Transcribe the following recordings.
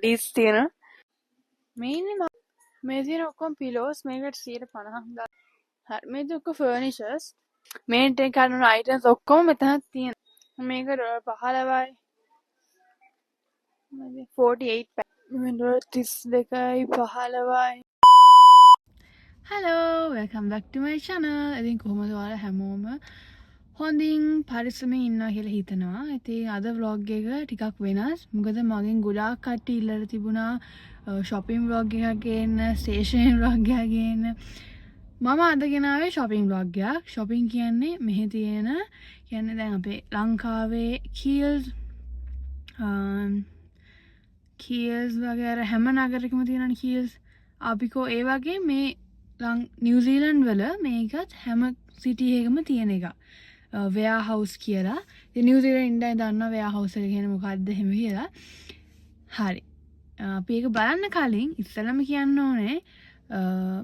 හුඩීස් තියෙනවා. මේ ඉන්නේ මේ තියෙන ඔක්කොම පිලෝස් මේකට 150ක්. හරි මේ ඔක්කොම ෆර්නිචර්ස්. මේන්ටේන් කරන අයිටම්ස් ඔක්කොම මෙතන තියෙනවා. මේක $15යි. 48 පැක්. මේ $32යි 15යි. Hello, welcome back to my channel. ඉතින් කොහොමද ඔයාලා හැමෝම හොඳින් පරිස්සමෙන් ඉන්නවා කියලා හිතනවා. ඉතින් අද vlog එක ටිකක් වෙනස්. මොකද මගෙන් ගොඩාක් කට්ටිය ඉල්ලලා තිබුණා shopping vlog එකක් ගේන්න, stationery vlog එකක් ගේන්න. මම අද ගෙනාවේ shopping vlog එකක්. shopping කියන්නේ මෙහි තියෙන කියන්නේ දැන් අපේ ලංකාවේ Kiehl's වගේ අර හැම නගරයකම තියෙනනේ Kiehl's, Apico ඒ වගේ මේ නිව්සීලන්ඩ් වල මේකත් හැම සිටි එකකම තියෙන එක. warehouse කියලා. ඉතින් නිව්සීලන්ඩ් ඉඳන් දන්නවා warehouse එක කියන්නේ මොකක්ද එහෙම කියලා. හරි. අපි ඒක බලන්න කලින් ඉස්සෙල්ලාම කියන්න ඕනේ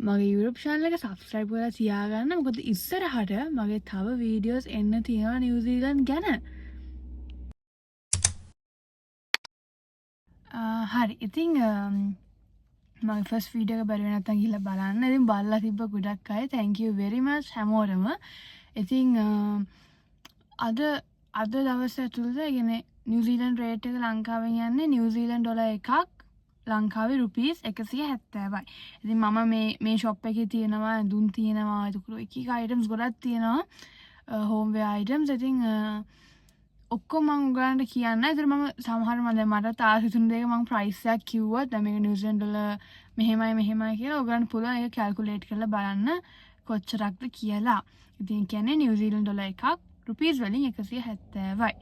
මගේ YouTube channel එක subscribe කරලා තියාගන්න. මොකද ඉස්සරහට මගේ තව videos එන්න තියෙනවා නිව්සීලන්ඩ් ගැන. හරි. ඉතින් මගේ ෆස්ට් වීඩියෝ එක බැලුවේ නැත්නම් ගිහලා බලන්න. ඉතින් බලලා තිබ්බ ගොඩක් අය thank you very much හැමෝටම. ඉතින් අද දවස් ඇතුළත කියන්නේ නිව්සීලන්ඩ් රේට් එක ලංකාවෙන් යන්නේ නිව්සීලන්ඩ් ඩොලර් එකක් ලංකාවේ රුපීස් 170යි. ඉතින් මම මේ ෂොප් එකේ තියෙනවා ඇඳුම් තියෙනවා ඒක එක අයිටම්ස් ගොඩක් තියෙනවා හෝම් වෙයාර් අයිටම්ස්. ඉතින් ඔක්කොම මම ඔයගලන්ට කියන්න. ඒතර මම සමහර මට තාම හිතුන දෙයක මම ප්‍රයිස් එකක් කිව්වොත් දැන් මේක නිව්සීලන්ඩ් ඩොලර් මෙහෙමයි කියලා ඔයගලන්ට පුළුවන් ඒක කැල්කියුලේට් කරලා බලන්න කොච්චරක්ද කියලා. ඉතින් කියන්නේ නිව්සීලන්ඩ් ඩොලර් එකක් රුපීස් වලින් 170යි.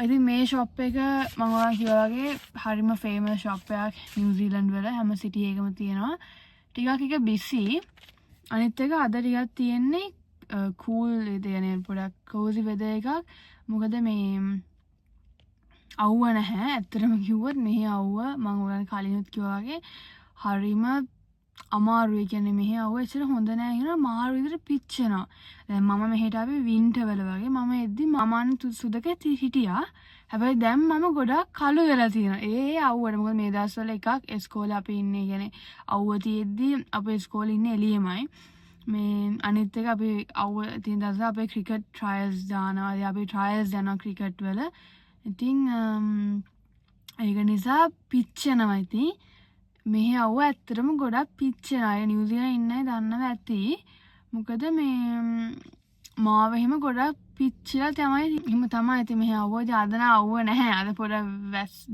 ඉතින් මේ ෂොප් එක මම ඔයාලට කිව්වා වගේ හරිම ෆේමස් ෂොප් එකක් නිව්සීලන්ඩ් වල හැම සිටි එකකම තියෙනවා. ටිකක් එක බිසි. අනිත් එක අද ටිකක් තියෙන්නේ කූල් කියන්නේ පොඩක් කෝසි වෙදර් එකක්. මොකද මේ අවුව නැහැ. ඇත්තටම කිව්වොත් මෙහි අවුව මම ඔයාලට කලිනුත් කිව්වා වගේ හරිම අමාරුයි. කියන්නේ මෙහි අවුව ඇත්තට හොඳ නැහැ කියන මාරු විදිහට පිච්චෙනවා. දැන් මම මෙහෙට ආවේ වින්ටර් වල වගේ. මම එද්දි මමන් සුදක හිටියා. හැබැයි දැන් මම ගොඩක් කළු වෙලා තියෙනවා. ඒ අවුවට. මොකද මේ දවස්වල එකක් ඉස්කෝලේ අපි ඉන්නේ කියන්නේ අවුව තියෙද්දි අපේ ඉස්කෝලේ ඉන්නේ එළියමයි. මේ අනිත් එක අපි අවුව තියෙන දවස් අපේ ක්‍රිකට් ට්‍රයල්ස් දානවා. අපි ට්‍රයල්ස් යනවා ක්‍රිකට් වල. ඉතින් ඒක නිසා පිච්චෙනවා. ඉතින් මෙහි අවුව ඇත්තටම ගොඩක් පිච්චෙනවා. අය නිව්සීලන්ඩ් ඉන්න අය දන්නවා ඇති. මොකද මේ මාව එහෙම ගොඩක් පිච්චිලා තමයි. එහෙම තමයි. ඉතින් මෙහි අවුව අද අවුව නැහැ. අද පොඩ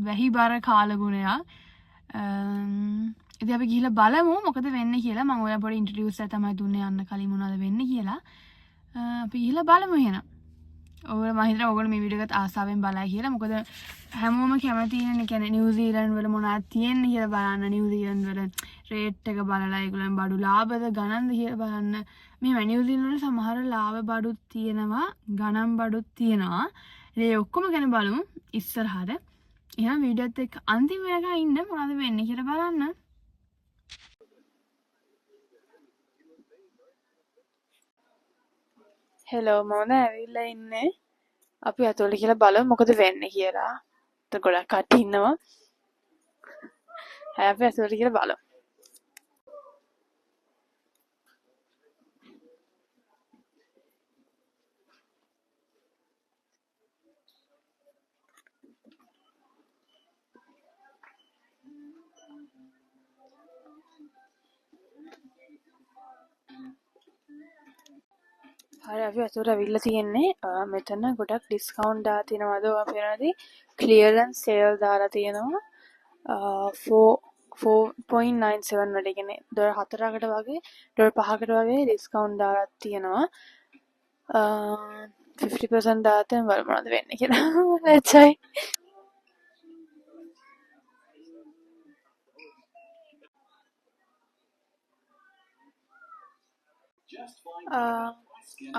වැහි බර කාලගුණයක්. ඉතින් අපි ගිහලා බලමු මොකද වෙන්නේ කියලා. මම ඔයාලට පොඩි ඉන්ට්‍රොඩියුස් එකක් තමයි දුන්නේ යන්න කලින් මොනවද වෙන්නේ කියලා. අපි ගිහලා බලමු එහෙනම්. ඔයගොල්ලෝ මම හිතනවා ඔයගොල්ලෝ මේ වීඩියෝ එකත් ආසාවෙන් බලයි කියලා. මොකද හැමෝම කැමති ඉන්නේ කියන්නේ නිව්සීලන්ඩ් වල මොනවද තියෙන්නේ කියලා බලන්න. නිව්සීලන්ඩ් වල රේට් එක බලලා ඒගොල්ලන් බඩු ලාභද ගණන්ද කියලා බලන්න. මේ නිව්සීලන්ඩ් වල සමහර ලාභ බඩුත් තියෙනවා, ගණන් බඩුත් තියෙනවා. ඒ ඔක්කොම ගැන බලමු ඉස්සරහට. එහෙනම් වීඩියෝත් එක්ක අන්තිම වෙනකන් ඉන්න මොනවද වෙන්නේ කියලා බලන්න. හෙලෝ මම ඇවිල්ලා ඉන්නේ. අපි අතෝලි කියලා බලමු මොකද වෙන්නේ කියලා. ඒත් ගොඩක් කට්ටිය ඉන්නවා. අපි අතෝලි කියලා බලමු. හරි අපි අතෝට ඇවිල්ලා තියෙන්නේ. මෙතන ගොඩක් ඩිස්කවුන්ට් දාලා තියෙනවාද ඔයා පේනවාදී ක්ලියරන්ස් සේල් දාලා තියෙනවා. 4.97 වල කියන්නේ $4කට වගේ $5කට වගේ ඩිස්කවුන්ට් දාලා තියෙනවා. 50% දාලා තියෙන බලමු මොනවද වෙන්නේ කියලා. එච්චයි.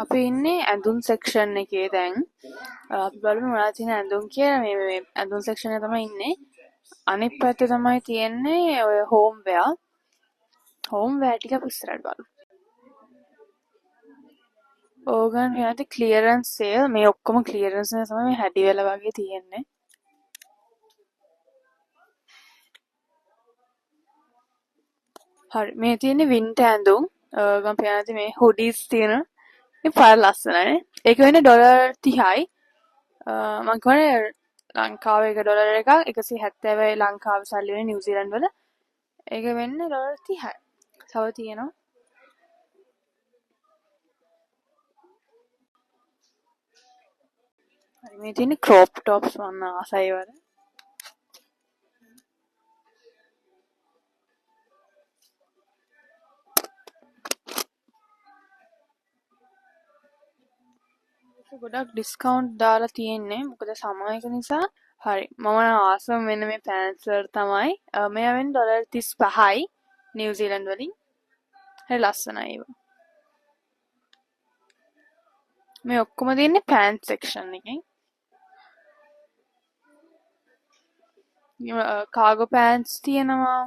අපි ඉන්නේ ඇඳුම් සෙක්ෂන් එකේ දැන්. අපි බලමු මොනවද තියෙන ඇඳුම් කියලා. මේ ඇඳුම් සෙක්ෂන් එක තමයි ඉන්නේ. අනිත් පැත්තේ තමයි තියෙන්නේ ඔය හෝම් වෙයාර්. හෝම් වෙයාර් ටික අපි ඉස්සරහට බලමු. ඕගන් යනදී ක්ලියරන්ස් සේල්. මේ ඔක්කොම ක්ලියරන්ස් එක තමයි මේ හැඩි වෙලා වගේ තියෙන්නේ. හරි මේ තියෙන්නේ වින්ටර් ඇඳුම් ගම් පේනවා මේ හුඩීස් තියෙන මේ පාර ලස්සනයි ඒක වෙන්නේ $30යි මම කියන්නේ ලංකාවේ එක ඩොලර් එකක් 170යි ලංකාවේ සල්ලි වෙන්නේ නිව්සීලන්ත වල ඒක වෙන්නේ $30යි තව තියෙනවා හරි මේ තියෙන්නේ ක්‍රොප් টොප්ස් මම ආසයි වල ගොඩක් ඩිස්කවුන්ට් දාලා තියෙන්නේ මොකද සමය එක නිසා හරි මම ආසම වෙන මේ පෑන්ට්ස් වලට තමයි මේවා වෙන්නේ $35යි නිව්සීලන්ත වලින් හරි ලස්සනයි ඒවා මේ ඔක්කොම තියෙන්නේ පෑන්ට් සෙක්ෂන් එකේ කාගෝ පෑන්ට්ස් තියෙනවා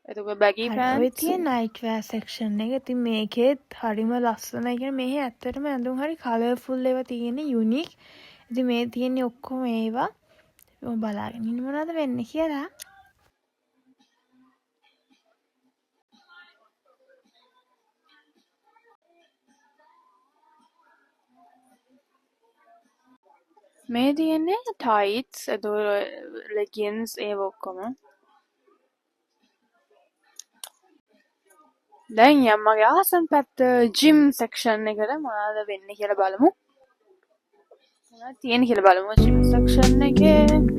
එතකොට බැගී ඔය පෑන්ට්ස් තියෙන නයිට් වෙයා සෙක්ෂන් එක. ඉතින් මේකෙත් හරිම ලස්සනයි. කියන්නේ මෙහි ඇත්තටම ඇඳුම් හරි කලර්ෆුල් ඒවා තියෙන්නේ යුනික්. ඉතින් මේ තියෙන්නේ ඔක්කොම ඒවා. මම බලාගෙන ඉන්න මොනවද වෙන්නේ කියලා. මේ තියෙන්නේ ටයිට්ස් එතකොට ලෙගින්ස් ඒව ඔක්කොම දැන් යම් මගේ ආසම් පැත්ත ජිම් සෙක්ෂන් එකට මොනවද වෙන්නේ කියලා බලමු මොනවද තියෙන්නේ කියලා බලමු ජිම් සෙක්ෂන් එකේ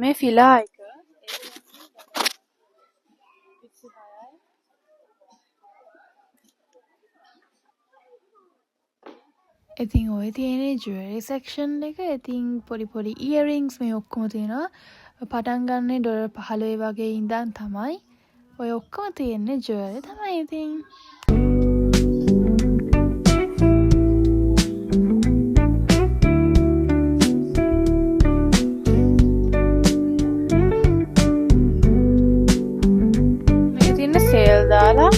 මේ ෆිලා එක ඉතින් ඔය තියෙන්නේ ජුවලරි සෙක්ෂන් එක. ඉතින් පොඩි පොඩි ඉයරින්ග්ස් මේ ඔක්කොම තියෙනවා. පටන් ගන්නේ $15 වගේ ඉඳන් තමයි. ඔය ඔක්කොම තියෙන්නේ ජුවලරි තමයි ඉතින්. මේක තියෙන්නේ සේල් දාලා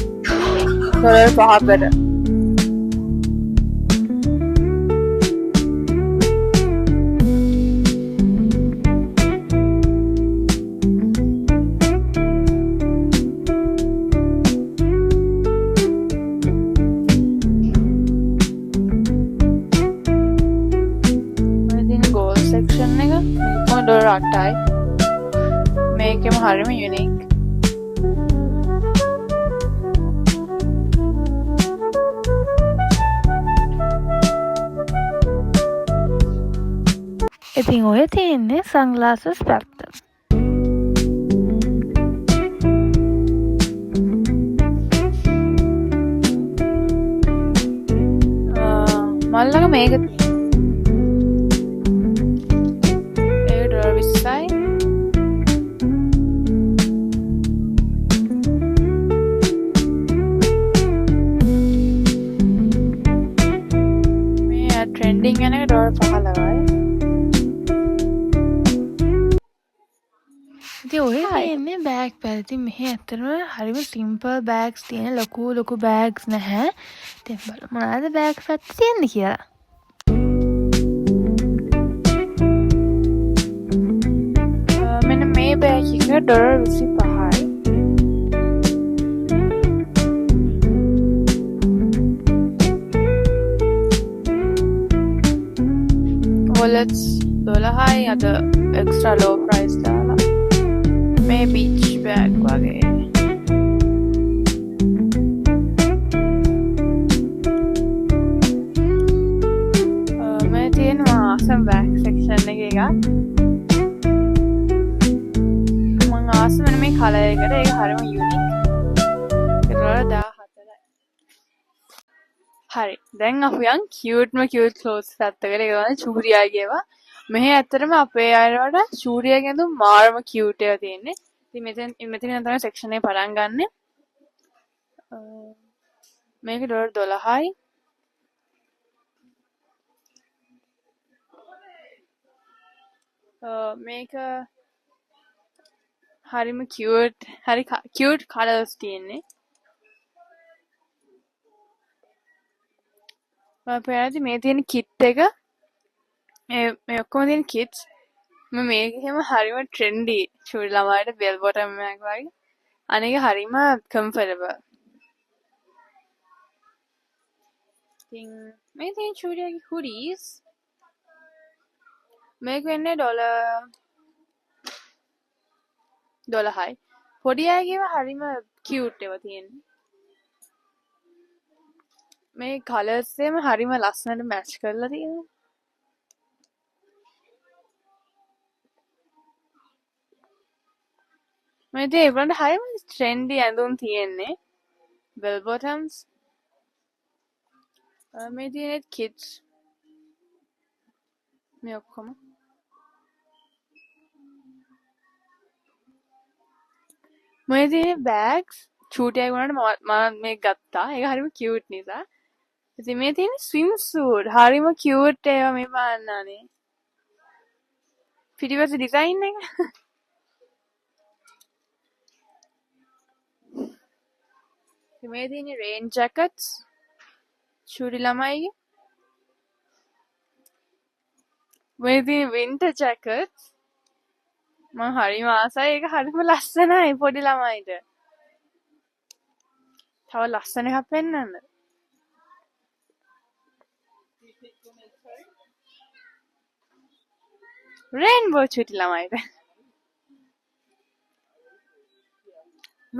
$5කට section එක මේක $8යි මේකෙම හරියම යුනික් ඉතින් ඔය තියෙන්නේ සන්ග්ලාසස් පැත්ත. මල්ලක මේක $20යි මේ ට්‍රෙන්ඩින් යන එක $15යි ඉතින් ඔය තියෙන්නේ බෑග් පැත්ත. ඉතින් මෙහි ඇත්තටම හරිම සිම්පල් බෑග්ස් තියෙන ලොකු බෑග්ස් නැහැ. ඉතින් බලමු මොනවද බෑග් පැත්ත තියෙන්නේ කියලා. මෙන්න මේ බෑග් එක $25යි wallets $12යි අද extra low price දාලා මේ beach bag වගේ මේ තියෙනවා awesome bag section එකක මම awesome වෙන මේ color එකට ඒක හරිම unique ඒක $14යි හරි දැන් අපි යන් cute clothes පැත්තකට ඒක තමයි චූරියාගේ ඒවා මෙහි ඇත්තටම අපේ අයවට චූරියාගේ ඇඳුම් මාරම cute ඒවා තියෙන්නේ ඉතින් මෙතන තමයි section එක පටන් ගන්නෙ මේක $12යි මේක හරිම cute හරි cute colours තියෙන්නේ. මම පෙරදි මේ තියෙන kit එක මේ ඔක්කොම තියෙන kits මේකෙම හරිම trendy චූටි ළමයිට bell bottom එකක් වගේ. අනික හරිම comfortable. ඉතින් මේ තියෙන චූටිගේ hoodies මේක වෙන්නේ $10යි. පොඩි අයගේව හරිම cute ඒවා තියෙන්නේ. මේ colours එකම හරිම ලස්සනට match කරලා තියෙනවා. මේ ඉතින් ඒගොල්ලන්ට හරිම trendy ඇඳුම් තියෙන්නේ. bell bottoms. මේ තියෙන්නේ kids. මේ ඔක්කොම. මේ තියෙන්නේ bags. චූටියක් වුණාට මම මේක ගත්තා. ඒක හරිම cute නිසා. ඉතින් මේ තියෙන්නේ swimsuit. හරිම cute ඒවා මේ බලන්නනේ. පිටිපස්ස design එක. මේ තියෙන්නේ rain jackets. චූටි ළමයිගේ. මේ තියෙන්නේ winter jackets. මම හරිම ආසයි. ඒක හරිම ලස්සනයි පොඩි ළමයිට. තව ලස්සන එකක් පෙන්නන්න. rainbow චූටි ළමයිට.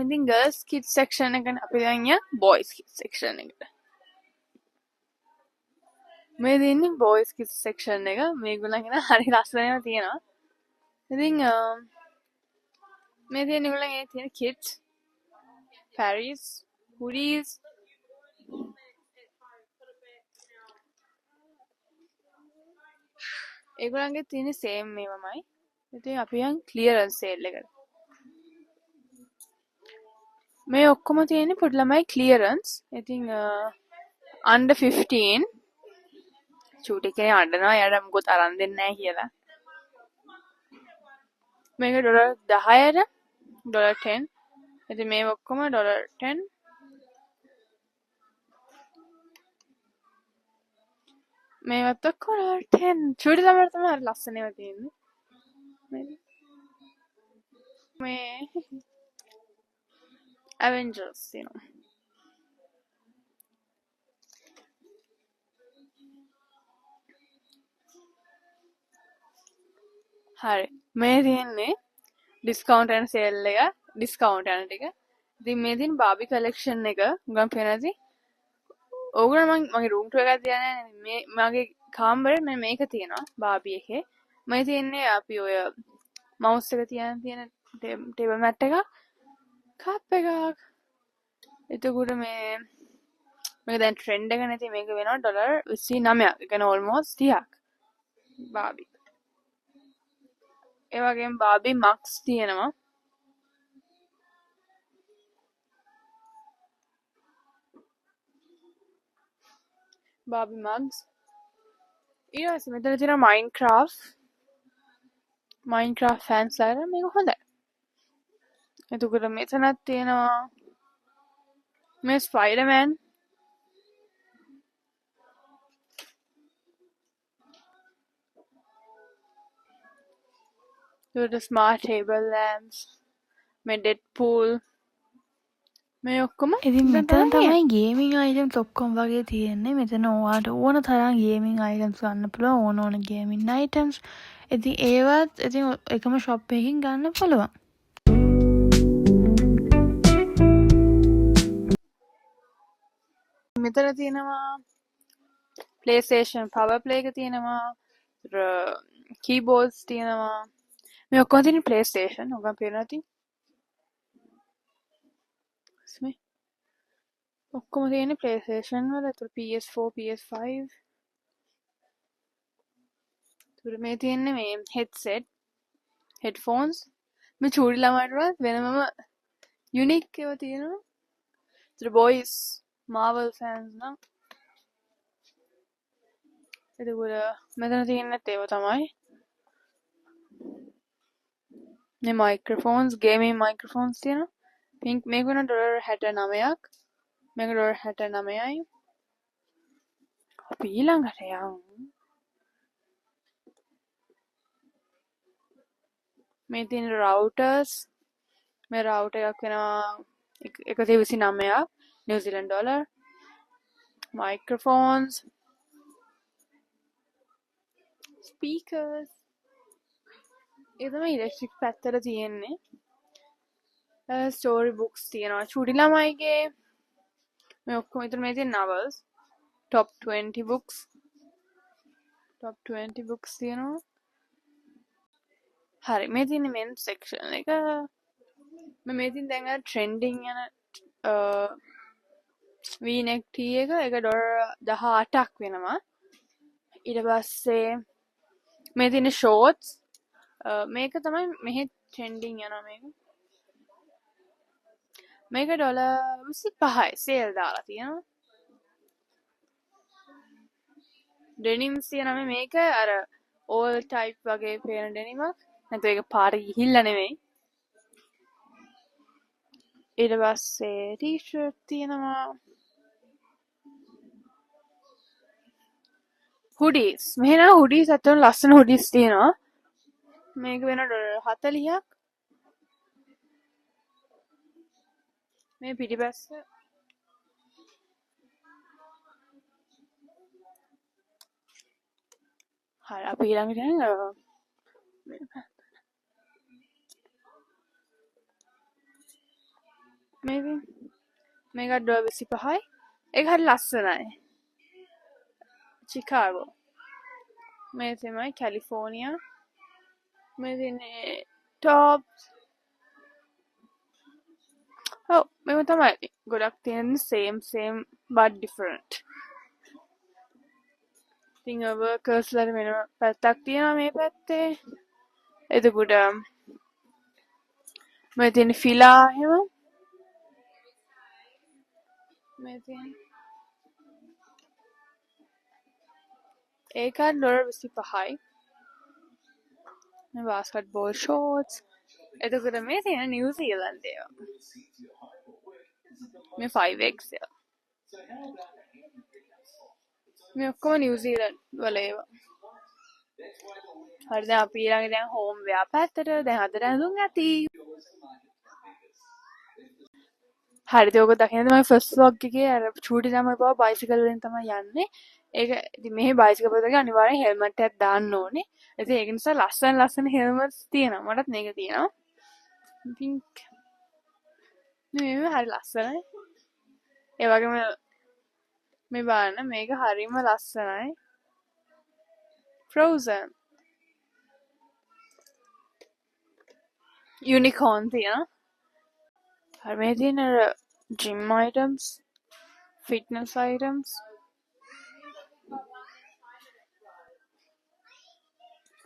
ඉතින් girls kids section එක අපි දැන් යන් boys kids section එකට. මේ දෙන්නේ boys kids section එක. මේගොල්ලන්ගෙන හරි ලස්සනව තියෙනවා. ඉතින් මේ තියෙන ඒගොල්ලන්ගේ තියෙන kids Paris hoodies ඒගොල්ලන්ගේ තියෙන same මේවමයි. ඉතින් අපි යන් clearance sale එකට. මේ ඔක්කොම තියෙන්නේ පොඩි ළමයි clearance. ඉතින් under 15 චූටි කෙනෙක් අඬනවා එයාට මොකොත් අරන් දෙන්නේ නැහැ කියලා. මේක $10ට $10. ඉතින් මේ ඔක්කොම $10. මේවත් ඔක්කොම $10. චූටි ළමයට තමයි හරි ලස්සන ඒවා තියෙන්නේ. මේ Avengers තියෙනවා. හරි. මේ තියෙන්නේ discount and sale එක. discount යන ටික. ඉතින් මේ තියෙන Barbie collection එක මම පෙන්නති. ඕගොල්ලෝ මගේ room tour එකක් තියලා නැහැ. මේ මගේ කාමරේ මම මේක තියෙනවා Barbie එකේ. මම තියන්නේ අපි ඔය mouse එක තියෙන table mat එක. cup එකක්. එතකොට මේක දැන් trend එක නැති මේක වෙනවා $29ක්. ඒ කියන්නේ almost 30ක්. Barbie. ඒ වගේම Barbie mugs තියෙනවා. Barbie mugs. ඊට පස්සේ මෙතන තියෙනවා Minecraft fans ලාට මේක හොඳයි. එතකොට මෙතනත් තියෙනවා මේ Spider-Man. the smart table lamps. මේ Deadpool. මේ ඔක්කොම ඉතින් මෙතන තමයි ගේමින් අයිටම්ස් ඔක්කොම වගේ තියෙන්නේ. මෙතන ඔයාට ඕන තරම් ගේමින් අයිටම්ස් ගන්න පුළුවන්. ඕන ගේමින් අයිටම්ස්. ඉතින් ඒවත් ඉතින් එකම ෂොප් එකකින් ගන්න පුළුවන්. මෙතන තියෙනවා PlayStation Power Play එක තියෙනවා. keyboards තියෙනවා. මේ ඔක්කොම තියෙන PlayStation. ඔගන් පේනවා තියෙන්නේ. ඔක්කොම තියෙන්නේ PlayStation වල. ඒතර PS4 PS5. ඒතර මේ තියෙන්නේ මේ headset headphones. මේ චූටි ළමයිට වෙනමම unique ඒවා තියෙනවා. ඒතර boys Marvel fans නම් එතකොට මෙතන තියෙන්නත් ඒවා තමයි. මේ මයික්‍රොෆෝන්ස් ගේමින් මයික්‍රොෆෝන්ස් තියෙනවා. පින්ක් මේක වෙන $69ක්. මේක $69යි. අපි ඊළඟට යමු. මේ තියෙන රවුටර්ස් මේ රවුටර් එකක් වෙනවා 129ක් නිව්සීලන්ත ඩොලර්. මයික්‍රොෆෝන්ස් ස්පීකර්ස් ඒ තමයි ඉලෙක්ට්‍රික් පැත්තට තියෙන්නේ. ස්ටෝරි බුක්ස් තියෙනවා චූටි ළමයිගේ. මේ ඔක්කොම විතර මේ තියෙන novels top 20 books තියෙනවා. හරි මේ තියෙන men section එක. මේ තියෙන දැන් අර trending යන v-neck tee එක $18ක් වෙනවා. ඊට පස්සේ මේ තියෙන shorts මේක තමයි මෙහෙ trending යනවා මේක $25යි සේල් දාලා තියෙනවා. ඩෙනිම්ස් තියෙනවා මේක අර all type වගේ පේන ඩෙනිමක්. නැත්නම් ඒක පාට ගිහිල්ලා නෙමෙයි. ඊට පස්සේ t-shirt තියෙනවා. hoodies මෙහෙ නම් hoodies අතන ලස්සන hoodies තියෙනවා. මේක වෙන $40ක්. මේ පිටිපස්ස හරි අපි ඊළඟට මේක $25යි. ඒක හරි ලස්සනයි. චිකාගෝ මේ තමයි කැලිෆෝනියා. මේ තියෙන්නේ tops. ඔව් මේව තමයි ගොඩක් තියෙන්නේ same but different. ඉතින් workersලාට වෙන පැත්තක් තියෙනවා මේ පැත්තේ. එතකොට මේ තියෙන ෆිලා එහෙම මේ තියෙන ඒකත් $25යි. මේ basketball shorts. එතකොට මේ තියෙන නිව්සීලන්ත ඒවා. මේ 5XL. මේ ඔක්කොම නිව්සීලන්ත වල ඒවා. හරි දැන් අපි ඊළඟ දැන් හෝම් වෙයා පැත්තට දැන් අද ඇඳුම් ඇති. හරිද ඔක දකින්න තමයි ෆස්ට් vlog එකේ අර චූටි ළමයි බව බයිසිකල් වලින් තමයි යන්නේ. ඒක ඉතින් මෙහි බයිසිකල් වලදී අනිවාර්යෙන් හෙල්මට් එකක් දාන්න ඕනේ. ඉතින් ඒක නිසා ලස්සන හෙල්මට්ස් තියෙනවා. මටත් මේක තියෙනවා. ඉතින් මේ හරි ලස්සනයි. ඒ වගේම මේ බලන්න මේක හරිම ලස්සනයි. Frozen unicorn තියෙනවා. හරි මේ තියෙන gym items, fitness items.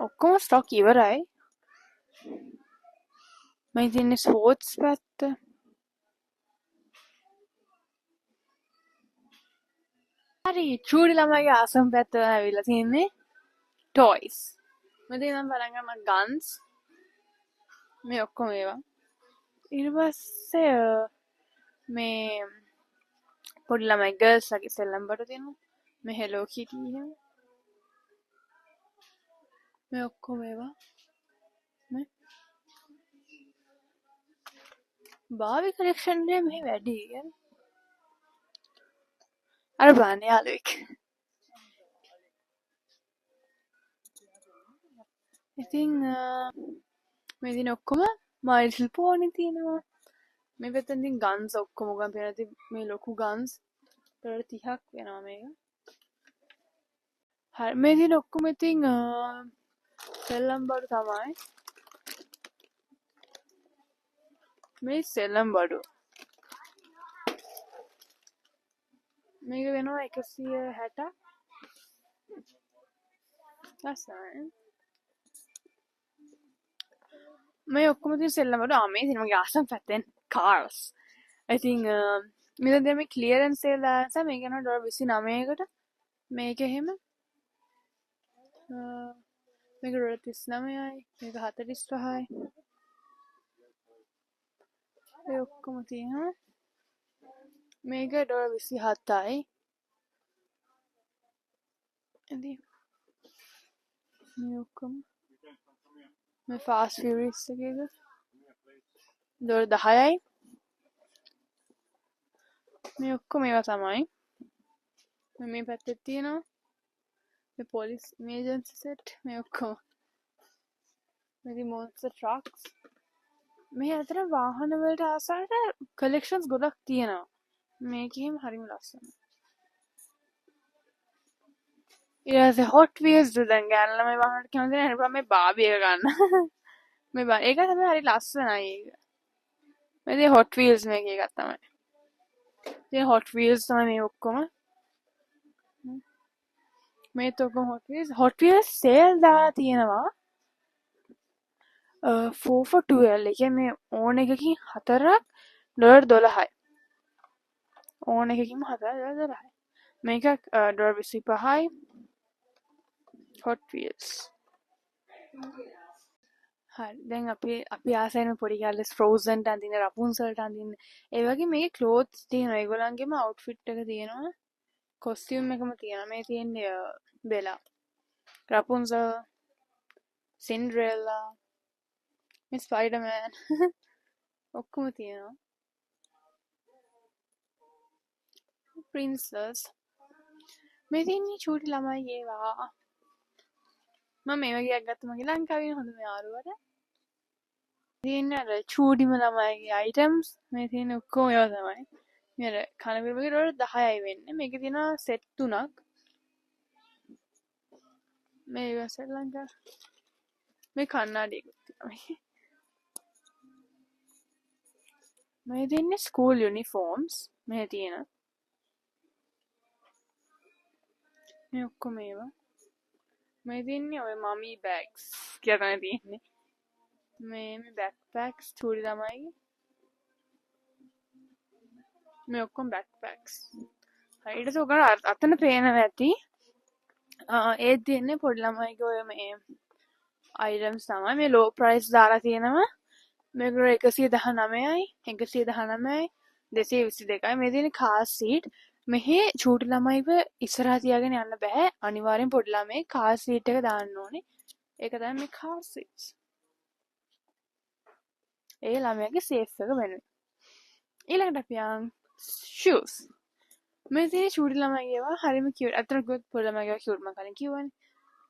ඔක්කොම stock ඉවරයි. මේ තියෙන sports පැත්ත. හරි චූටි ළමයිගේ ආසම පැත්ත ඇවිල්ලා තියෙන්නේ toys. මේ තියෙන බලන්න guns. මේ ඔක්කොම ඒවා. ඊට පස්සේ මේ පොඩි ළමයි ගර්ල්ස් ලගේ සෙල්ලම් බඩු තියෙනවා. මේ Hello Kitty එහෙම. මේ ඔක්කොම ඒවා. මේ බාබි කලෙක්ෂන් එකේ මෙහි වැඩි කියන්නේ. අර බලන්න යාළුවෙක්. ඉතින් මේ දින ඔක්කොම My Little Pony තියෙනවා. මේ පැත්තෙන් ඉතින් ගන්ස් ඔක්කොම ගන්න පේන ඉතින් මේ ලොකු ගන්ස් $30ක් වෙනවා මේක. හරි මේ දින ඔක්කොම ඉතින් සෙල්ලම් බඩු තමයි. මේ සෙල්ලම් බඩු. මේක වෙනවා 160ක්. ලස්සනයි. මේ ඔක්කොම තියෙන සෙල්ලම් බඩු මේ තියෙන මගේ ආසම් පැත්තෙන් cars. I think මෙතන දැන් මේ clearance sale දාලා නිසා මේක යනවා $29කට. මේක එහෙම මේක $39යි. මේක $45යි. ඒ ඔක්කොම තියෙනවා. මේක $27යි. ඉතින් මේ ඔක්කොම මේ ෆාස්ට් ෆියරියස් එකේද $10යි. මේ ඔක්කොම ඒවා තමයි. මේ පැත්තේ තියෙනවා මේ පොලිස් ඉමර්ජන්සි සෙට්. මේ ඔක්කොම මේ මොන්ස්ටර් ට්‍රක්ස්. මේ අතර වාහන වලට ආසන්න කලෙක්ෂන්ස් ගොඩක් තියෙනවා. මේකෙම හරිම ලස්සනයි. ඊට හොට් වීල්ස් දැන් ගන්න මේ වාහනට කැමති නැහැ. මේ බාබි එක ගන්න. මේ ඒක තමයි හරි ලස්සනයි ඒක. මේ හොට් වීල්ස් මේක එකක් තමයි. ඉතින් හොට් වීල්ස් තමයි මේ ඔක්කොම. මේ ඔක්කොම hot wheels. Hot wheels sale දාලා තියෙනවා. 4 for 12. ඒ කියන්නේ ඕන එකකින් 4ක් $12යි. ඕන එකකින්ම 4ක් $12යි. මේක $25යි. Hot Wheels. හරි. දැන් අපි ආසයින පොඩි කාලේ Frozen ට අඳින්න, Rapunzel ට අඳින්න. ඒ වගේ මේකේ clothes තියෙනවා. ඒගොල්ලන්ගේම outfit එක තියෙනවා. costume එකම තියෙනවා. මේ තියෙන්නේ Bella, Rapunzel, Cinderella, මේ Spider-Man ඔක්කොම තියෙනවා. Princess. මේ තියෙන්නේ චූටි ළමයි ඒවා. මම මේ වගේ එකක් ගත්තා මගේ ලංකාවේ හොඳම යාළුවට. තියෙන්නේ අර චූටිම ළමයිගේ items. මේ තියෙන ඔක්කොම ඒවා තමයි. මේ අර කන පිළිවෙල වල 10යි වෙන්නේ. මේකේ තියෙනවා set 3ක්. මේ ශ්‍රී ලංකා මේ කන්නාඩියකුත් තියෙනවා. මේ තියෙන්නේ school uniforms. මේ තියෙන මේ ඔක්කොම ඒවා. මේ තියෙන්නේ ඔය මමි bags කියලා තමයි තියෙන්නේ. මේ backpacks චූටි ළමයි. මේ ඔක්කොම backpacks. හරි ඊට පස්සේ ඔයගොල්ලෝ අතන පේනවා ඇති. ඒ තියෙන්නේ පොඩි ළමයිගේ ඔය මේ items තමයි. මේ low price දාලා තියෙනවා. මේක 119යි 222යි 222යි. මේ තියෙන්නේ car seat. මෙහි චූටි ළමයිව ඉස්සරහා තියාගෙන යන්න බෑ. අනිවාර්යෙන් පොඩි ළමයි car seat එක දාන්න ඕනේ. ඒක තමයි මේ car seats. ඒ ළමයාගේ safe එක වෙනුවෙන්. ඊළඟට අපි යන් shoes. මේ තියෙන්නේ චූටි ළමයිගේ ඒවා හරිම cute. අතන ගොත් පොඩි ළමයිගේ ඒවා cute මම කලින් කිව්වනේ.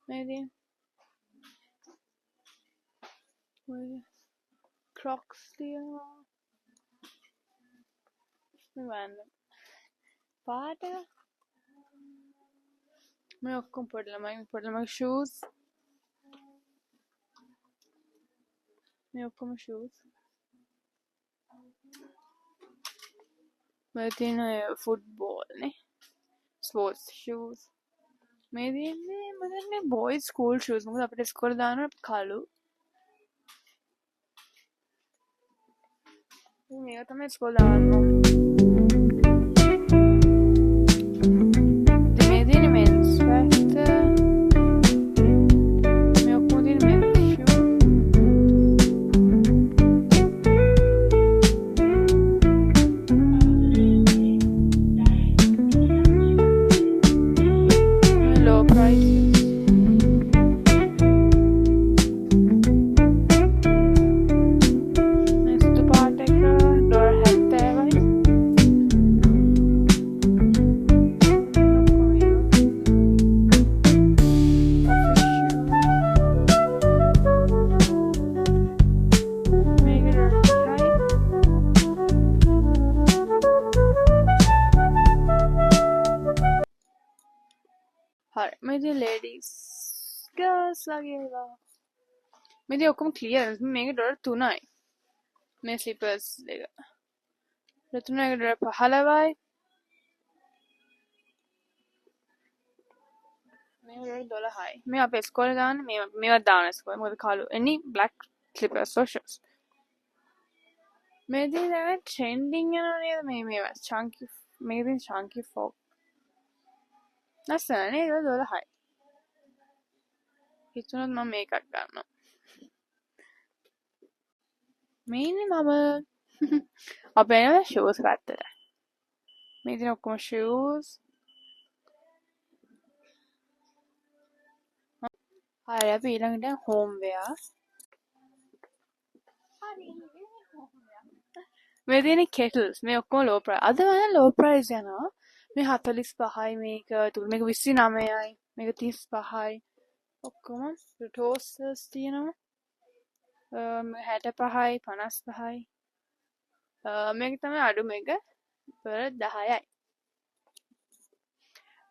මේ තියෙන්නේ Crocs තියෙනවා. මේ වන්න පාට මේ ඔක්කොම පොඩි ළමයි shoes. මේ ඔක්කොම shoes. මේ තියෙන football නේ sports shoes. මේ තියෙන්නේ මොකදන්නේ boys school shoes. මොකද අපිට ඉස්කෝලේ දාන කළු. මේක තමයි ඉස්කෝලේ දාන්න ඕනේ. මේ තියෙන්නේ men's පැත්ත. මේ ඔක්කොම තියෙන men's shoes. Low prices. Next part එක door 70යි. මේක රස්ටයි. හරි. මේ තියෙන ladies girls වගේ ඒවා. මේ තියෙන ඔක්කොම clear. මේක $3යි. මේ slippers දෙක. $3යි $15යි. මේ $12යි. මේ අපේ ඉස්කෝලේ දාන්න මේවා දාන ඉස්කෝලේ. මොකද කළු. any black slippers or shoes. මේ තියෙන trending යනවා නේද මේවා chunky මේක තියෙන chunky fork. ලස්සන නේද $12යි. හිතුනොත් මම මේකක් ගන්නවා. මේ ඉන්නේ මම අපේ එනවා ෂූස් පැත්තට. මේ තියෙන ඔක්කොම ෂූස්. හරි අපි ඊළඟට හෝම් වෙයා. මේ තියෙන කෙටල්ස් මේ ඔක්කොම ලෝ ප්‍රයිස්. අද මම ලෝ ප්‍රයිස් යනවා. මේ 45යි මේක මේක 29යි මේක 35යි ඔක්කොම ටෝස්ටර්ස් තියෙනවා. 65යි 55යි. මේක තමයි අඩුම එක. per 10යි.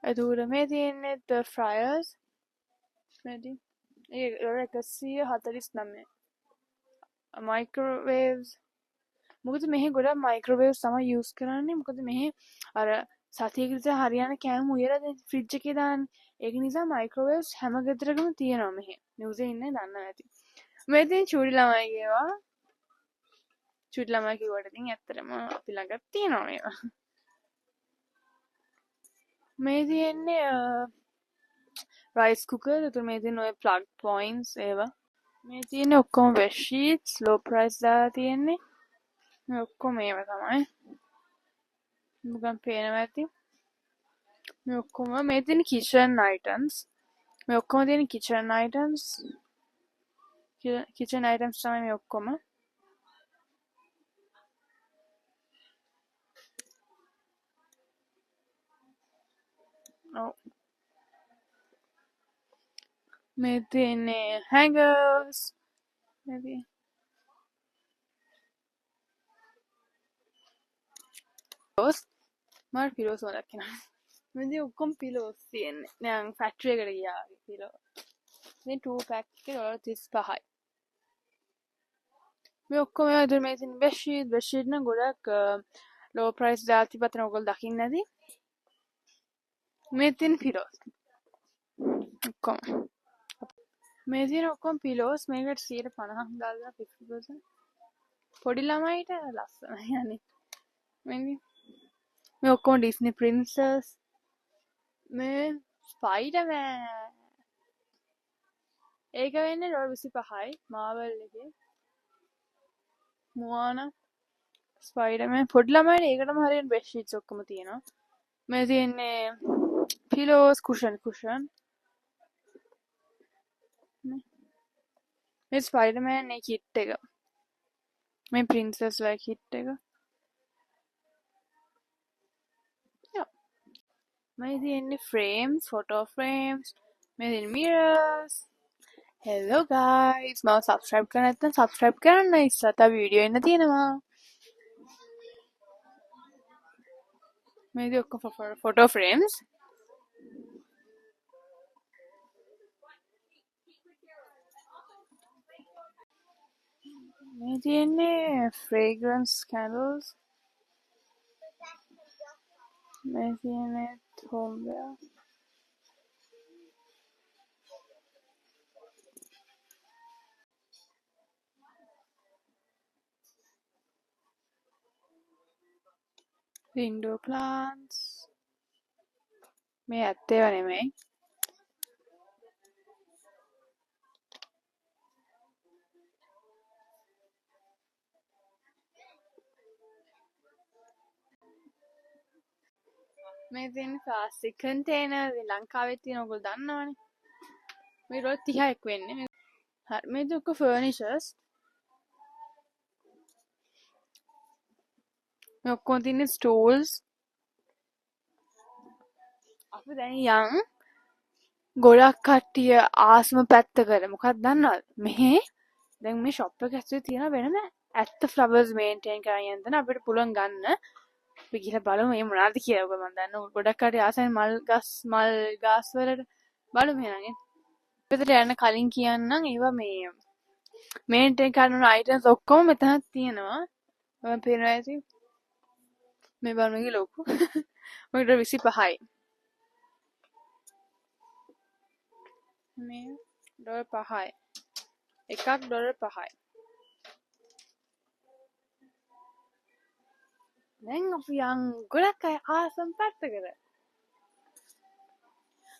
එතකොට මේ තියෙන්නේ the fryers. මේදී ඒක 149. microwaves. මොකද මෙහි ගොඩක් මයික්‍රෝවේව්ස් තමයි යූස් කරන්නේ. මොකද මෙහි අර සතියකට විතර හරියන කෑම උයලා දැන් ෆ්‍රිජ් එකේ දාන්නේ. ඒක නිසා මයික්‍රෝවේව්ස් හැම ගෙදරකම තියෙනවා මෙහි. නිව්ස් එකේ ඉන්නේ දන්නවා ඇති. මේ තියෙන චූටි ළමයි ඒවා. චූටි ළමයි කිව්වට ඉතින් ඇත්තටම අපි ළඟ තියෙනවා මේවා. මේ තියෙන්නේ රයිස් කුකර්. ඒතර මේ තියෙන ඔය ප්ලග් පොයින්ට්ස් ඒවා. මේ තියෙන්නේ ඔක්කොම බෙඩ් ෂීට්ස් ලෝ ප්‍රයිස් දාලා තියෙන්නේ. මේ ඔක්කොම ඒවා තමයි. මුගන් පේනවා ඇති. මේ ඔක්කොම මේ තියෙන කිචන් අයිටම්ස්. මේ ඔක්කොම තියෙන කිචන් අයිටම්ස්. කිචන් අයිටම්ස් තමයි මේ ඔක්කොම. ඔව්. මේ තියෙන්නේ hangers. maybe pillows. මට පිලෝස් වලක් කියනවා. මේ ඔක්කොම පිලෝස් තියෙන්නේ. දැන් ෆැක්ටරි එකට ගියා වගේ පිලෝ. මේ 2 pack එකේ $35යි. මේ ඔක්කොම ඒවා ඉතින් මේ තියෙන බෙඩ්ෂීට් නම් ගොඩක් ලෝ ප්‍රයිස් දාලා තිබ්බත් ඔයගොල්ලෝ දකින්නේ නැති. මේ තියෙන පිලෝස්. ඔක්කොම. මේ තියෙන ඔක්කොම පිලෝස් මේකට 50ක් දාලා 50%. පොඩි ළමයිට ලස්සනයි අනේ. මේ ඔක්කොම ඩිස්නි ප්‍රින්සස්. මේ ස්පයිඩර්මෑන්. ඒක වෙන්නේ $25යි මාවල් එකේ. මොවානා ස්පයිඩර්මෑන් පොඩි ළමයිට ඒකටම හරියන බෙඩ් ෂීට්ස් ඔක්කොම තියෙනවා. මේ තියෙන්නේ පිලෝස් කුෂන්. මේ ස්පයිඩර්මෑන් මේ කිට් එක. මේ ප්‍රින්සස්ලා කිට් එක. මේ තියෙන්නේ ෆ්‍රේම්ස් ෆොටෝ ෆ්‍රේම්ස්. මේ තියෙන්නේ මිරර්ස්. හෙලෝ ගයිස් මම සබ්ස්ක්‍රයිබ් කරලා නැත්නම් සබ්ස්ක්‍රයිබ් කරන්න ඉස්සරහට වීඩියෝ එන්න තියෙනවා. මේ ඔක්කොම ෆොටෝ ෆ්‍රේම්ස්. මේ තියෙන්නේ fragrance candles. මේ තියෙන්නේ homeware. indoor plants. මේ ඇත්තේව නෙමෙයි. මේ තියෙන ප්ලාස්ටික් කන්ටේනර් ලංකාවේ තියෙන ඔයගොල්ලෝ දන්නවනේ. මේ රොල් 30ක් වෙන්නේ. හරි මේ දුක ෆර්නිචර්ස්. මේ ඔක්කොම තියෙන ස්ටූල්ස්. අපි දැන් යන් ගොඩක් කට්ටිය ආසම පැත්තකට මොකක්ද දන්නවද? මෙහි දැන් මේ ෂොප් එක ඇතුලේ තියෙන වෙනම ඇත්ත ෆ්ලවර්ස් මේන්ටේන් කරන් යන්න අපිට පුළුවන් ගන්න. අපි ගිහලා බලමු මේ මොනවද කියලා. ඔබ මම දන්නවා ගොඩක් කට්ටිය ආසයි මල් ගස් වලට බලමු එහෙනම්. පිටට යන්න කලින් කියන්නම් ඒවා මේ මේන්ටේන් කරන අයිටම්ස් ඔක්කොම මෙතන තියෙනවා. මම පේනවා ඇති. මේ බලමු ලොකු. මොකද 25යි. මේ $5යි. එකක් $5යි. දැන් අපි යන් ගොඩක් අය ආසම් පැත්තකට.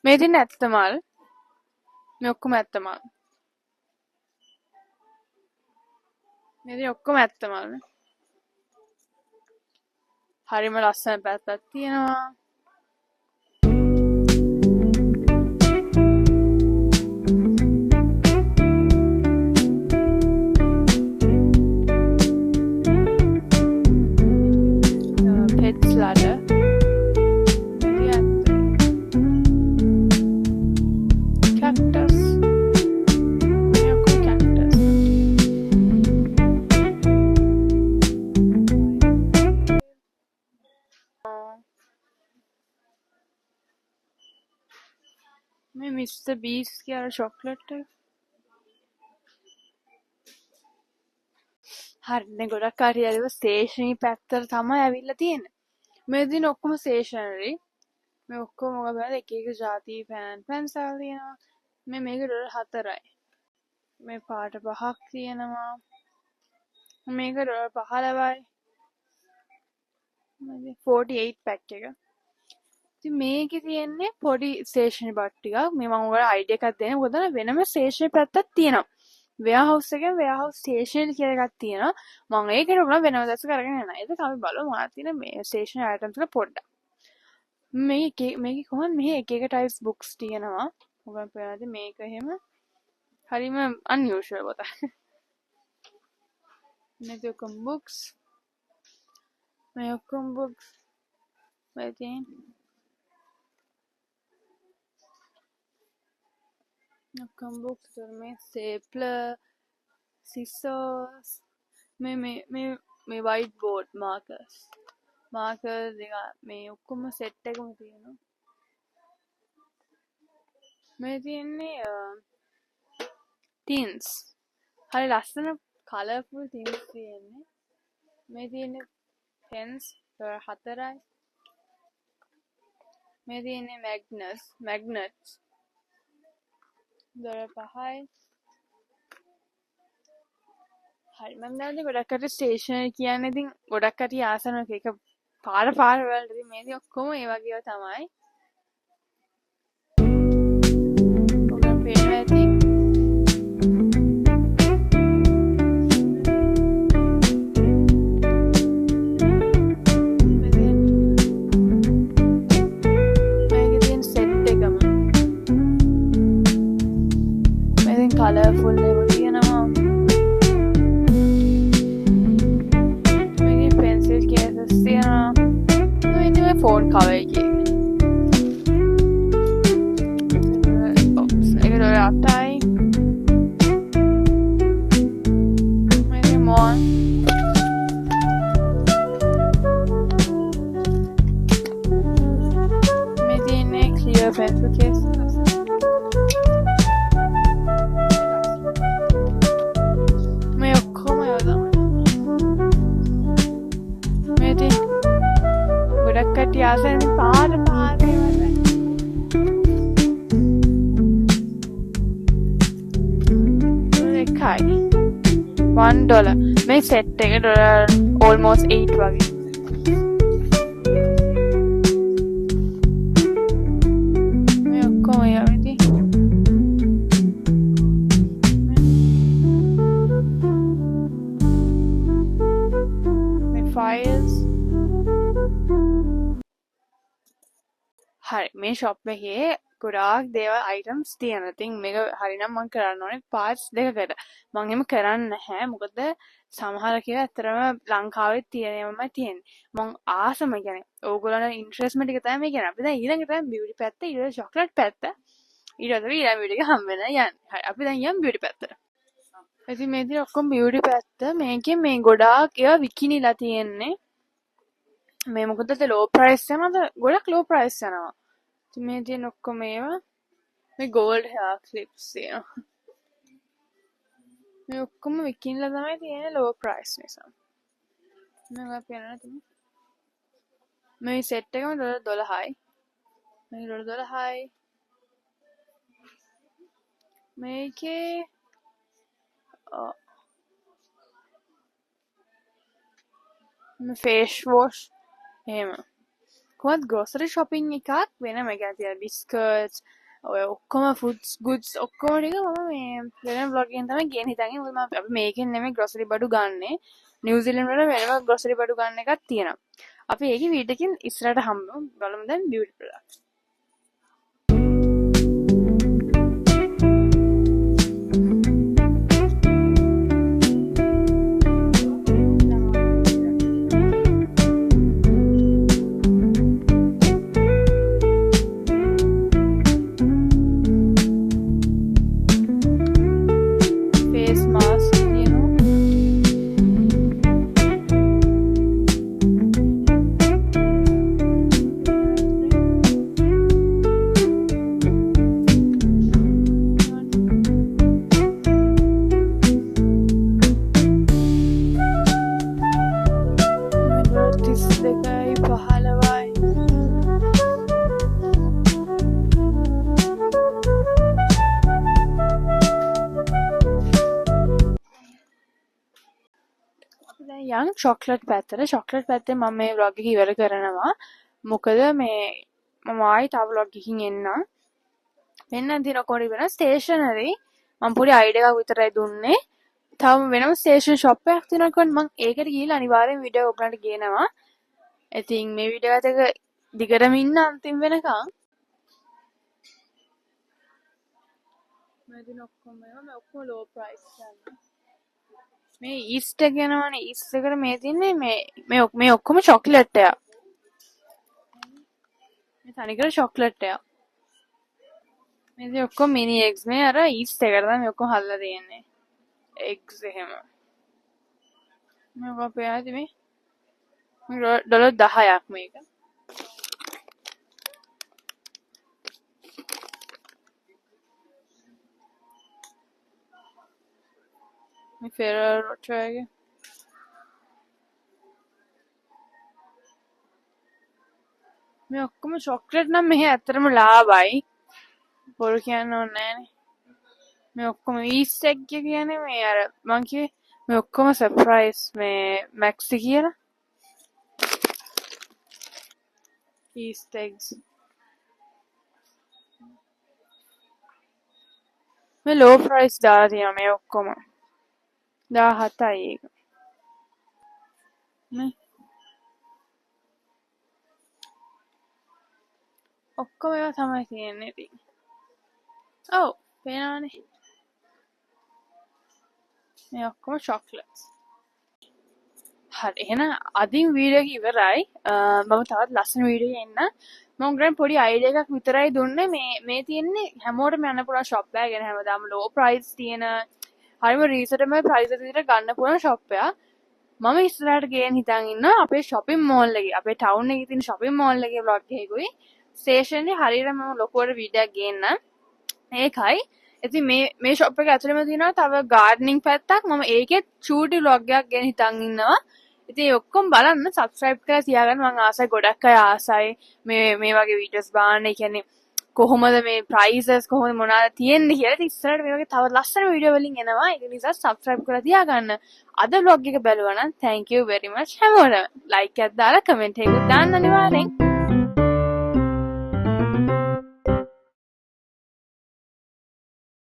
මේ තියෙන ඇත්ත මල්. මේ ඔක්කොම ඇත්ත මල්. මේ තියෙන ඔක්කොම ඇත්ත මල්. හරිම ලස්සන පැත්තක් තියෙනවා. pets ladder. Cactus. Cactus. मैं Mr. Beast की यार chocolate है. හරිනේ ගොඩක් හරියදව ස්ටේෂනරි පැත්තට තමයි ඇවිල්ලා තියෙන්නේ. මේ දින ඔක්කොම ස්ටේෂනරි. මේ ඔක්කොම මොකද එක එක જાති පැන්සල් තියෙනවා. මේක $4යි. මේ පාට 5ක් තියෙනවා. මේක $15යි. 48 පැක් එක. ඉතින් මේකේ තියෙන්නේ පොඩි ස්ටේෂනරි බට් ටිකක්. මේ මම ඔයාලට අයිඩියා එකක් දෙන්න. මොකද වෙනම ස්ටේෂනරි පැත්තක් තියෙනවා. වෙයාහවුස් එකෙන් වෙයාහවුස් ස්ටේෂනරි කියලා එකක් තියෙනවා. මම ඒකට උගල වෙනම දැස්ස කරගෙන යනවා. ඒක අපි බලමු මොනවද තියෙන මේ ස්ටේෂනරි අයිටම්ස් වල පොඩ්ඩක්. මේකේ කොහොමද මෙහි එක එක ටයිප්ස් බුක්ස් තියෙනවා. ඔයගොල්ලෝ පේනවාද මේක එහෙම හරිම unusual පොතක්. මේක ඔක්කොම බුක්ස්. මේ ඔක්කොම බුක්ස්. මේ තියෙන්නේ ඔක්කොම බුක්ස් මේ stapler scissors මේ white board markers දෙක මේ ඔක්කොම සෙට් එකම තියෙනවා. මේ තියෙන්නේ tins හරි ලස්සන colourful tins තියෙන්නේ. මේ තියෙන්නේ pens $4යි. මේ තියෙන්නේ magnets $5යි. හරි මම දැන් ගොඩක් අට ස්ටේෂනරි කියන්නේ ඉතින් ගොඩක් අට ආසන එක පාර වලට ඉතින් මේදී ඔක්කොම ඒ වගේව තමයි. ඔබට පේනවා ඇති. මේකේ තියෙන සෙට් එකම. මේකෙන් කලර්ෆුල් ඒවා තියෙනවා. phone cover එකේ. ඒක $8යි. මේක මොන්. මේ තියෙන්නේ clear pencil case. මේ ඔක්කොම ඒවා තමයි. මේ තියෙන්නේ ගොඩක් කට්ටිය ආසන්න පාර වල. එකයි $1 මේ සෙට් එක almost $8 වගේ. මේ ඔක්කොම යවිති. මේ files හරි මේ ෂොප් එකේ ගොඩාක් දේවල් අයිටම්ස් තියෙනවා. ඉතින් මේක හරිනම් මම කරන්න ඕනේ පාර්ට්ස් දෙකකට. මම එහෙම කරන්නේ නැහැ. මොකද සමහර කියලා ඇත්තටම ලංකාවේ තියෙනවමයි තියෙන්නේ. මම ආසම කියන්නේ ඕගොල්ලන්ගේ ඉන්ට්‍රස්ට්මන්ට් එක තමයි මේ කියන්නේ. අපි දැන් ඊළඟට තමයි බියුටි පැත්ත, ඊළඟ චොක්ලට් පැත්ත. ඊට පස්සේ ඊළඟ බියුටි එක හම්බ වෙනවා යන්නේ. හරි අපි දැන් යමු බියුටි පැත්තට. ඉතින් මේ දින ඔක්කොම බියුටි පැත්ත. මේකේ මේ ගොඩාක් ඒවා විකිනිලා තියෙන්නේ. මේ මොකද ලෝ ප්‍රයිස් යනවාද? ගොඩක් ලෝ ප්‍රයිස් යනවා. මේ තියෙන ඔක්කොම ඒවා මේ gold hair clips තියෙනවා. මේ ඔක්කොම විකිනලා තමයි තියෙන්නේ low price නිසා. මේවා පේනවා තමයි. මේ සෙට් එකම $12යි. මේ $12යි. මේකේ මේ face wash එහෙම කොහොමද grocery shopping එකක් වෙනම එකක් තියෙනවා. biscuits ඔය ඔක්කොම foods goods ඔක්කොම ටික මම මේ වෙන vlog එකෙන් තමයි ගේන්න හිතන්නේ. මොකද මම අපි මේකෙන් නෙමෙයි grocery බඩු ගන්නෙ. නිව්සීලන්ත වල වෙනම grocery බඩු ගන්න එකක් තියෙනවා. අපි ඒකේ වීඩියෝ එකකින් ඉස්සරහට හම්බෙමු. බලමු දැන් බියුටි ප්‍රොඩක්ට්ස්. ෆේස් මාස්ක් තියෙනවා. තිස් දෙකයි 15යි. අපි දැන් යන් චොක්ලට් පැත්තට. චොක්ලට් පැත්තේ මම මේ vlog එක ඉවර කරනවා. මොකද මේ මම ආයි තව vlog එකකින් එන්නම්. මෙන්න දින කොරි වෙන ස්ටේෂනරි මම පොඩි අයිඩියා එකක් විතරයි දුන්නේ. තව වෙනම ස්ටේෂන් ෂොප් එකක් තියෙනවා කොහොමද මම ඒකට ගිහලා අනිවාර්යෙන් වීඩියෝ ඔයගලන්ට ගේනවා. ඉතින් මේ වීඩියෝ එක දිගටම ඉන්න අන්තිම වෙනකන්. මේ දින ඔක්කොම ලෝ ප්‍රයිස් ගන්න. මේ ඊස්ට් එක යනවනේ ඊස්ට් එකට මේ තින්නේ මේ ඔක්කොම චොක්ලට් එක. මේ තනිකර චොක්ලට් එක. මේ දේ ඔක්කොම මිනි එග්ස් මේ අර ඊස්ට් එකට තමයි මේ ඔක්කොම හදලා තියෙන්නේ. එග්ස් එහෙම. මේ ඔක්කොම පෙන්නන්නේ මේ ඩොලර් 10ක් මේක. මේ ෆෙරර් රොචර් එක. මේ ඔක්කොම චොක්ලට් නම් මෙහි ඇත්තටම ලාභයි. බොරු කියන්න ඕනේ නෑනේ. මේ ඔක්කොම ඊස්ට් එග් කියන්නේ මේ අර මං කිව්වේ මේ ඔක්කොම සර්ප්‍රයිස් මේ මැක්සි කියලා. ඊස්ට් එග්ස්. මේ ලෝ ප්‍රයිස් දාලා තියෙනවා මේ ඔක්කොම. 17යි ඒක. නේ. ඔක්කොම ඒවා තමයි තියෙන්නේ ඉතින්. ඔව් පේනවනේ. මේ ඔක්කොම චොක්ලට්ස්. හරි එහෙනම් අදින් වීඩියෝ එක ඉවරයි. මම තවත් ලස්සන වීඩියෝ එකක් එන්න. මම ග්‍රෑන්ඩ් පොඩි අයිඩියා එකක් විතරයි දුන්නේ. මේ තියෙන්නේ හැමෝටම යන්න පුළුවන් ෂොප් එකක් ගැන හැමදාම ලෝ ප්‍රයිස් තියෙන හරිම රීසනබල් ප්‍රයිස් එක විතර ගන්න පුළුවන් ෂොප් එකක්. මම ඉස්සරහට ගේන්න හිතන් ඉන්නවා අපේ shopping mall එකේ. අපේ town එකේ තියෙන shopping mall එකේ vlog එකකුයි station එකේ හරියට මම ලොකුවට වීඩියෝ එකක් ගේන්නම්. ඒකයි. ඉතින් මේ shop එක ඇතුළේම තියෙනවා තව gardening පැත්තක්. මම ඒකෙත් චූටි vlog එකක් ගෙන හිතන් ඉන්නවා. ඉතින් ඒ ඔක්කොම බලන්න subscribe කරලා තියාගන්න. මම ආසයි ගොඩක් අය ආසයි මේ වගේ videos බලන්න. ඒ කියන්නේ කොහොමද මේ prices කොහොමද මොනවද තියෙන්නේ කියලා. ඉතින් ඉස්සරහට මේ වගේ තව ලස්සන වීඩියෝ වලින් එනවා. ඒක නිසා subscribe කරලා තියාගන්න. අද vlog එක බැලුවා නම් thank you very much හැමෝටම. like එකක් දාලා comment එකක් දාන්න අනිවාර්යෙන්.